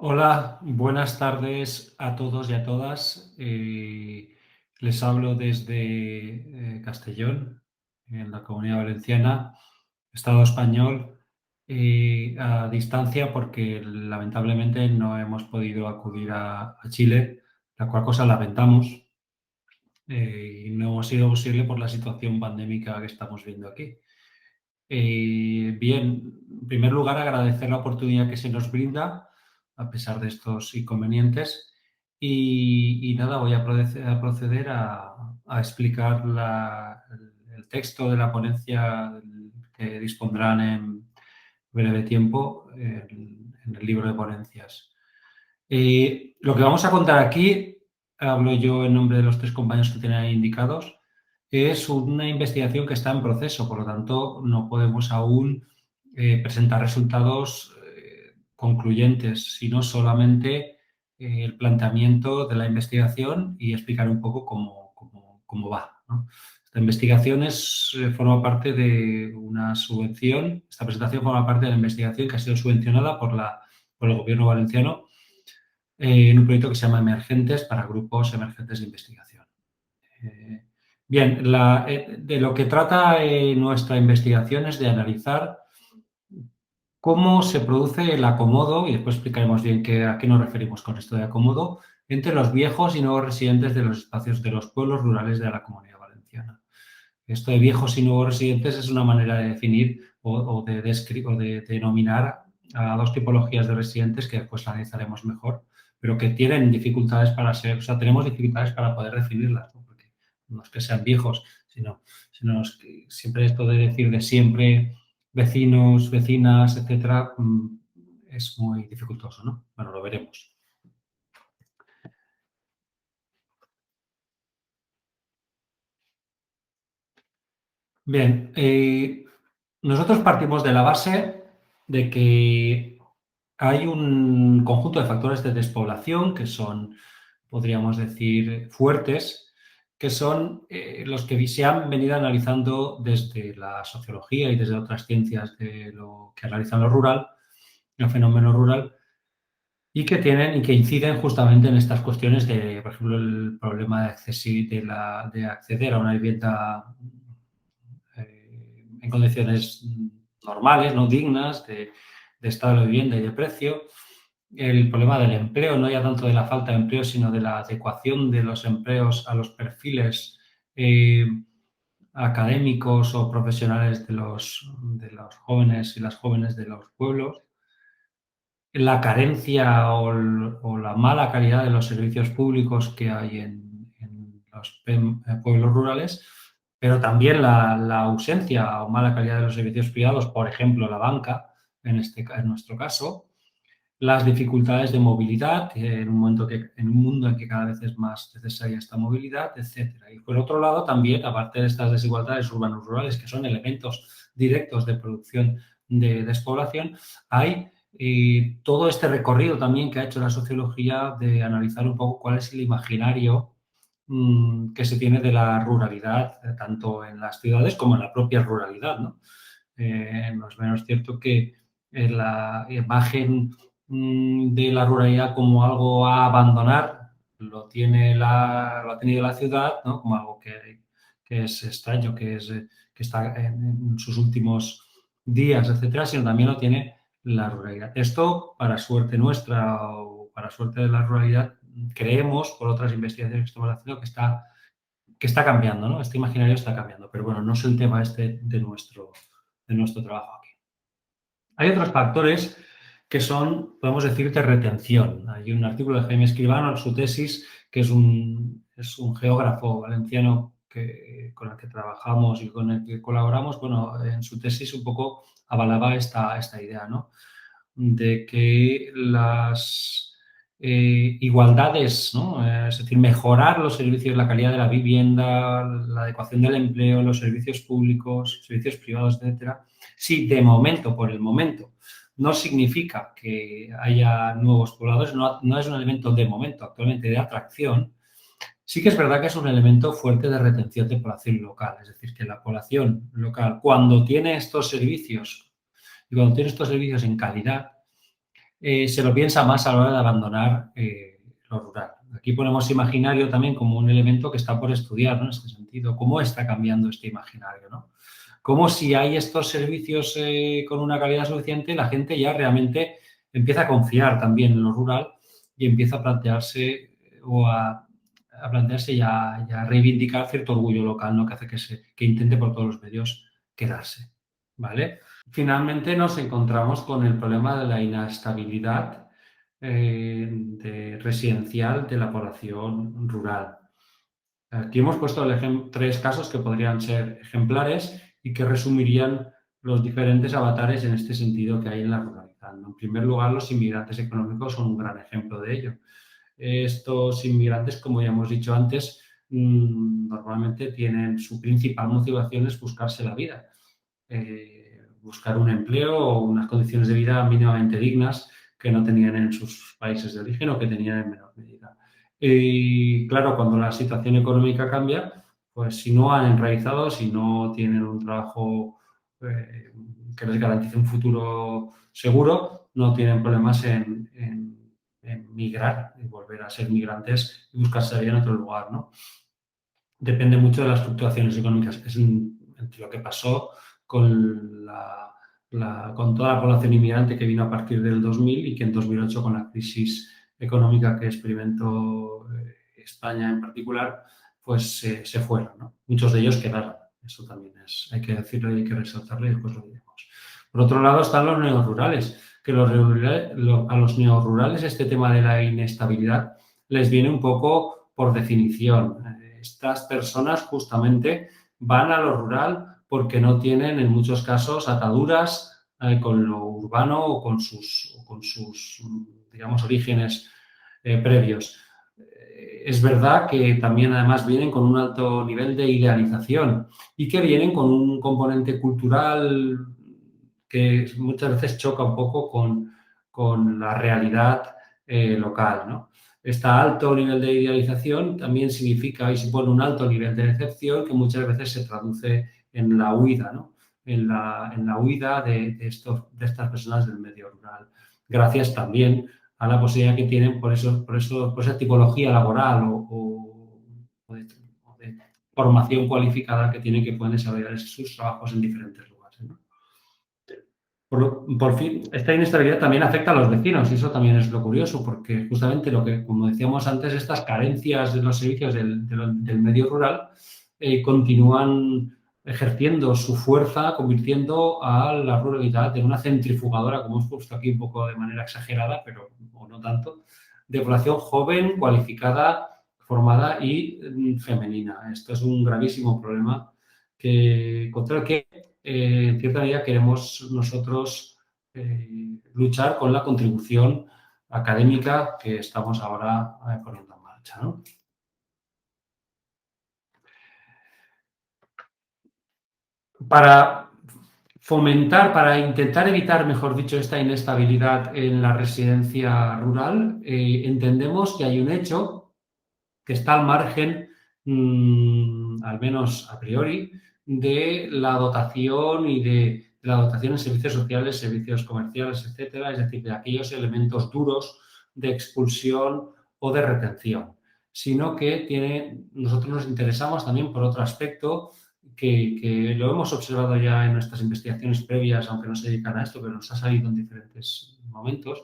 Hola, buenas tardes a todos y a todas. Les hablo desde Castellón, en la Comunidad Valenciana, Estado español, a distancia porque lamentablemente no hemos podido acudir a Chile, la cual cosa lamentamos y no ha sido posible por la situación pandémica que estamos viendo aquí. Bien, en primer lugar, agradecer la oportunidad que se nos brinda, a pesar de estos inconvenientes. Y nada, voy a proceder a explicar el texto de la ponencia que dispondrán en breve tiempo en el libro de ponencias. Lo que vamos a contar aquí, hablo yo en nombre de los tres compañeros que tienen ahí indicados, es una investigación que está en proceso, por lo tanto, no podemos aún presentar resultados concluyentes, sino solamente el planteamiento de la investigación y explicar un poco cómo va, ¿no? Esta investigación forma parte de una subvención, esta presentación forma parte de la investigación que ha sido subvencionada por el Gobierno valenciano en un proyecto que se llama Emergentes para grupos emergentes de investigación. Bien, de lo que trata nuestra investigación es de analizar cómo se produce el acomodo, y después explicaremos bien a qué nos referimos con esto de acomodo, entre los viejos y nuevos residentes de los espacios de los pueblos rurales de la Comunidad Valenciana. Esto de viejos y nuevos residentes es una manera de definir o de denominar a dos tipologías de residentes que después analizaremos mejor, pero que tienen dificultades tenemos dificultades para poder definirlas, ¿no? Porque no es que sean viejos, sino es que siempre esto de decir de siempre vecinos, vecinas, etcétera, es muy dificultoso, ¿no? Bueno, lo veremos. Bien, nosotros partimos de la base de que hay un conjunto de factores de despoblación que son, podríamos decir, fuertes, que son los que se han venido analizando desde la sociología y desde otras ciencias de lo que analizan lo rural, el fenómeno rural, y que inciden justamente en estas cuestiones de, por ejemplo, el problema de acceder a una vivienda en condiciones normales, no dignas, de estado de la vivienda y de precio. El problema del empleo, no ya tanto de la falta de empleo, sino de la adecuación de los empleos a los perfiles académicos o profesionales de los jóvenes y las jóvenes de los pueblos. La carencia o la mala calidad de los servicios públicos que hay en los pueblos rurales, pero también la ausencia o mala calidad de los servicios privados, por ejemplo, la banca, en nuestro caso, las dificultades de movilidad, en un mundo en que cada vez es más necesaria esta movilidad, etcétera. Y por otro lado, también, aparte de estas desigualdades urbanos-rurales, que son elementos directos de producción de despoblación, hay todo este recorrido también que ha hecho la sociología de analizar un poco cuál es el imaginario que se tiene de la ruralidad, tanto en las ciudades como en la propia ruralidad, ¿no? No es menos cierto que la imagen de la ruralidad como algo a abandonar lo ha tenido la ciudad, ¿no? Como algo que es extraño, que está en sus últimos días, etcétera, sino también lo tiene la ruralidad. Esto, para suerte nuestra o para suerte de la ruralidad, creemos, por otras investigaciones que estamos haciendo, que está cambiando, ¿no? Este imaginario está cambiando, pero bueno, no es el tema de nuestro trabajo aquí. Hay otros factores que son, podemos decir, de retención. Hay un artículo de Jaime Escribano en su tesis, que es un geógrafo valenciano con el que trabajamos y con el que colaboramos. Bueno, en su tesis un poco avalaba esta idea, ¿no? De que las igualdades, ¿no? Es decir, mejorar los servicios, la calidad de la vivienda, la adecuación del empleo, los servicios públicos, servicios privados, etcétera. Sí, de momento, por el momento, no significa que haya nuevos pobladores, no es un elemento de momento, actualmente de atracción. Sí que es verdad que es un elemento fuerte de retención de población local, es decir, que la población local, cuando tiene estos servicios y cuando tiene estos servicios en calidad, se lo piensa más a la hora de abandonar lo rural. Aquí ponemos imaginario también como un elemento que está por estudiar, ¿no? En este sentido, ¿cómo está cambiando este imaginario, ¿no? Como si hay estos servicios con una calidad suficiente, la gente ya realmente empieza a confiar también en lo rural y empieza a plantearse a plantearse y a reivindicar cierto orgullo local, ¿no? Que hace que intente por todos los medios quedarse, ¿vale? Finalmente nos encontramos con el problema de la inestabilidad residencial de la población rural. Aquí hemos puesto tres casos que podrían ser ejemplares y que resumirían los diferentes avatares en este sentido que hay en la ruralidad, ¿no? En primer lugar, los inmigrantes económicos son un gran ejemplo de ello. Estos inmigrantes, como ya hemos dicho antes, normalmente tienen su principal motivación es buscarse la vida, buscar un empleo o unas condiciones de vida mínimamente dignas que no tenían en sus países de origen o que tenían en menor medida. Y claro, cuando la situación económica cambia, pues si no han enraizado, si no tienen un trabajo que les garantice un futuro seguro, no tienen problemas en migrar y volver a ser migrantes y buscarse la vida en otro lugar, ¿no? Depende mucho de las fluctuaciones económicas. Es entre lo que pasó con, con toda la población inmigrante que vino a partir del 2000 y que en 2008 con la crisis económica que experimentó España en particular, pues se fueron, ¿no? Muchos de ellos quedaron. Eso también hay que decirlo y hay que resaltarlo y después lo diremos. Por otro lado están los neorurales, que a los neorurales este tema de la inestabilidad les viene un poco por definición. Estas personas justamente van a lo rural porque no tienen en muchos casos ataduras con lo urbano o con sus digamos, orígenes previos. Es verdad que también además vienen con un alto nivel de idealización y que vienen con un componente cultural que muchas veces choca un poco con la realidad local, ¿no? Este alto nivel de idealización también significa y supone un alto nivel de decepción que muchas veces se traduce en la huida, ¿no? En la huida de estas personas del medio rural. Gracias también a la posibilidad que tienen por esa tipología laboral o de formación cualificada que tienen que pueden desarrollar sus trabajos en diferentes lugares, ¿no? Por fin, esta inestabilidad también afecta a los vecinos y eso también es lo curioso, porque justamente lo que, como decíamos antes, estas carencias de los servicios del medio rural continúan ejerciendo su fuerza, convirtiendo a la ruralidad en una centrifugadora, como hemos puesto aquí un poco de manera exagerada, pero o no tanto, de población joven, cualificada, formada y femenina. Esto es un gravísimo problema contra el que en cierta medida queremos nosotros luchar con la contribución académica que estamos ahora poniendo en marcha, ¿no? Para fomentar, para intentar evitar, mejor dicho, esta inestabilidad en la residencia rural, entendemos que hay un hecho que está al margen, al menos a priori, de la dotación y de la dotación en servicios sociales, servicios comerciales, etcétera, es decir, de aquellos elementos duros de expulsión o de retención, sino que nosotros nos interesamos también por otro aspecto que lo hemos observado ya en nuestras investigaciones previas, aunque no se dedican a esto, pero nos ha salido en diferentes momentos,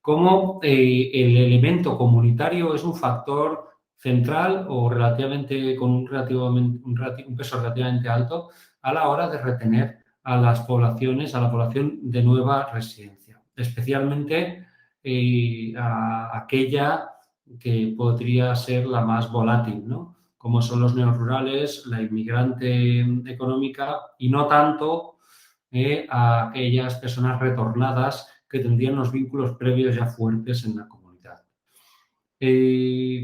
cómo el elemento comunitario es un factor central o relativamente con un peso relativamente alto a la hora de retener a las poblaciones, a la población de nueva residencia, especialmente a aquella que podría ser la más volátil, ¿no? Como son los neorurales, la inmigrante económica y no tanto a aquellas personas retornadas que tendrían los vínculos previos ya fuertes en la comunidad.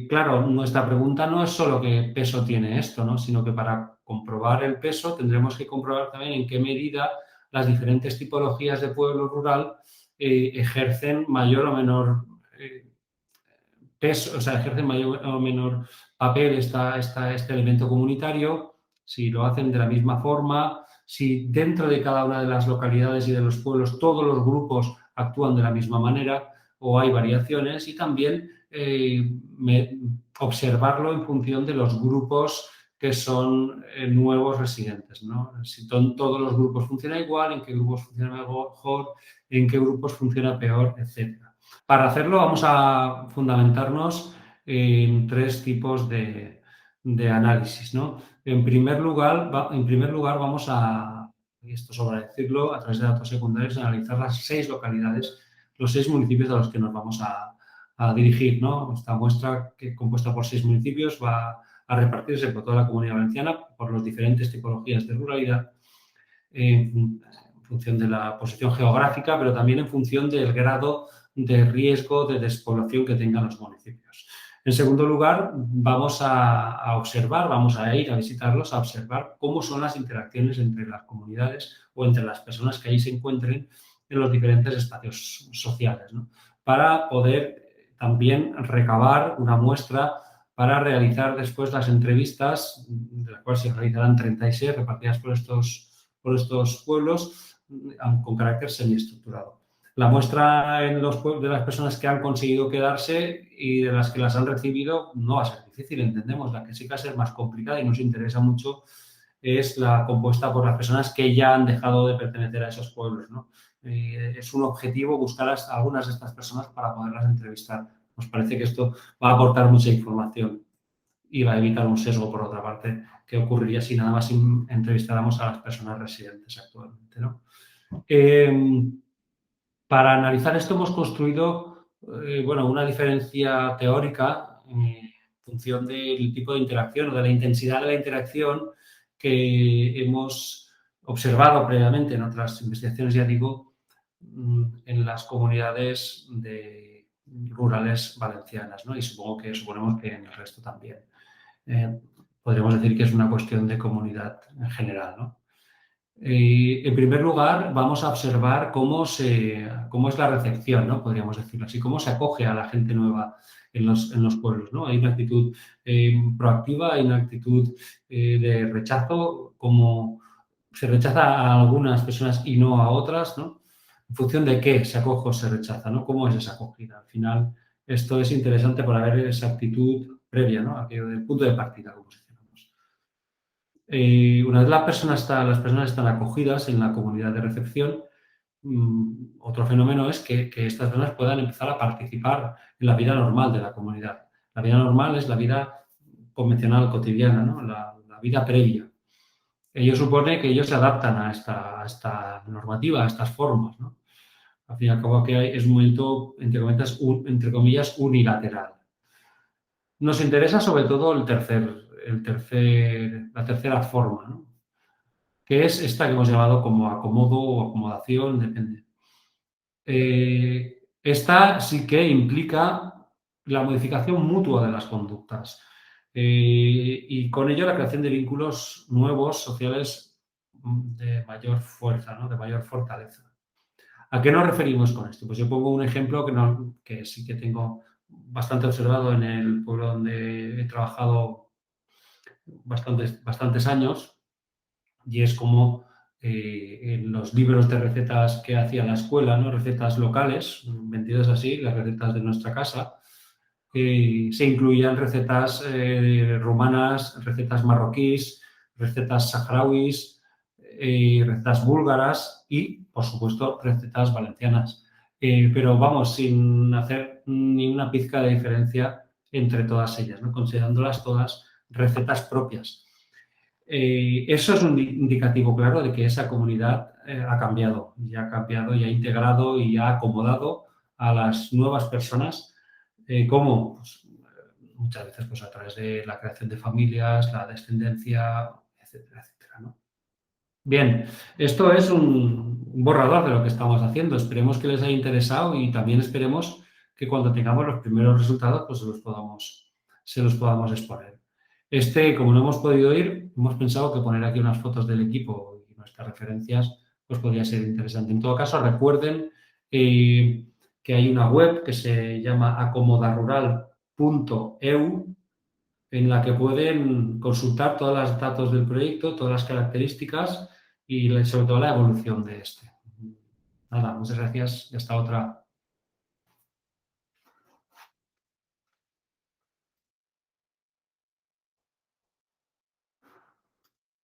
Claro, nuestra pregunta no es solo qué peso tiene esto, ¿no? Sino que para comprobar el peso tendremos que comprobar también en qué medida las diferentes tipologías de pueblo rural ejercen mayor o menor peso, o sea, ejercen mayor o menor papel este elemento comunitario, si lo hacen de la misma forma, si dentro de cada una de las localidades y de los pueblos todos los grupos actúan de la misma manera. o hay variaciones, y también observarlo en función de los grupos que son nuevos residentes, ¿no? Si todos los grupos funcionan igual, en qué grupos funciona mejor, en qué grupos funciona peor, etcétera. Para hacerlo vamos a fundamentarnos en 3 tipos de análisis, ¿no? En primer lugar vamos a, y esto sobra decirlo, a través de datos secundarios, analizar las 6 localidades, los 6 municipios a los que nos vamos a dirigir, ¿no? Esta muestra, que compuesta por 6 municipios, va a repartirse por toda la Comunidad Valenciana, por las diferentes tipologías de ruralidad, en función de la posición geográfica, pero también en función del grado de riesgo de despoblación que tengan los municipios. En segundo lugar, vamos a observar, vamos a ir a visitarlos, a observar cómo son las interacciones entre las comunidades o entre las personas que ahí se encuentren en los diferentes espacios sociales, ¿no? Para poder también recabar una muestra para realizar después las entrevistas, de las cuales se realizarán 36 repartidas por estos pueblos con carácter semiestructurado. La muestra de las personas que han conseguido quedarse y de las que las han recibido no va a ser difícil, entendemos. La que sí que va a ser más complicada y nos interesa mucho es la compuesta por las personas que ya han dejado de pertenecer a esos pueblos, ¿no? Es un objetivo buscar a algunas de estas personas para poderlas entrevistar. Nos parece que esto va a aportar mucha información y va a evitar un sesgo, por otra parte, que ocurriría si nada más entrevistáramos a las personas residentes actualmente, ¿no? Para analizar esto hemos construido una diferencia teórica en función del tipo de interacción o de la intensidad de la interacción que hemos observado previamente en otras investigaciones, ya digo, en las comunidades rurales valencianas, ¿no? Y suponemos que en el resto también. Podríamos decir que es una cuestión de comunidad en general, ¿no? En primer lugar, vamos a observar cómo es la recepción, ¿no? Podríamos decirlo así, cómo se acoge a la gente nueva en los pueblos, ¿no? Hay una actitud proactiva, hay una actitud de rechazo, como se rechaza a algunas personas y no a otras, ¿no? En función de qué se acoge o se rechaza, ¿no? ¿Cómo es esa acogida? Al final, esto es interesante para ver esa actitud previa, ¿no? Aquello del punto de partida, como se llama. Una vez las personas están acogidas en la comunidad de recepción, otro fenómeno es que estas personas puedan empezar a participar en la vida normal de la comunidad. La vida normal es la vida convencional, cotidiana, ¿no? La vida previa. Ello supone que ellos se adaptan a esta normativa, a estas formas, ¿no? Al fin y al cabo, es un momento, entre comillas, unilateral. Nos interesa sobre todo la tercera forma, ¿no? Que es esta que hemos llamado como acomodo o acomodación, depende. Esta sí que implica la modificación mutua de las conductas y con ello la creación de vínculos nuevos, sociales, de mayor fuerza, ¿no? De mayor fortaleza. ¿A qué nos referimos con esto? Pues yo pongo un ejemplo que sí que tengo bastante observado en el pueblo donde he trabajado bastantes años, y es como en los libros de recetas que hacía la escuela, ¿no? Recetas locales, vendidas así, las recetas de nuestra casa, se incluían recetas rumanas, recetas marroquíes, recetas saharauis, recetas búlgaras y, por supuesto, recetas valencianas. Pero vamos, sin hacer ni una pizca de diferencia entre todas ellas, ¿no? Considerándolas todas recetas propias. Eso es un indicativo claro de que esa comunidad ha cambiado y ha integrado y ha acomodado a las nuevas personas, como pues, muchas veces pues, a través de la creación de familias, la descendencia, etcétera, etcétera, ¿no? Bien, esto es un borrador de lo que estamos haciendo. Esperemos que les haya interesado y también esperemos que cuando tengamos los primeros resultados pues se los podamos exponer. Como no hemos podido ir, hemos pensado que poner aquí unas fotos del equipo y nuestras referencias pues podría ser interesante. En todo caso, recuerden que hay una web que se llama acomodarural.eu en la que pueden consultar todos los datos del proyecto, todas las características y sobre todo la evolución de este. Nada, muchas gracias y hasta otra.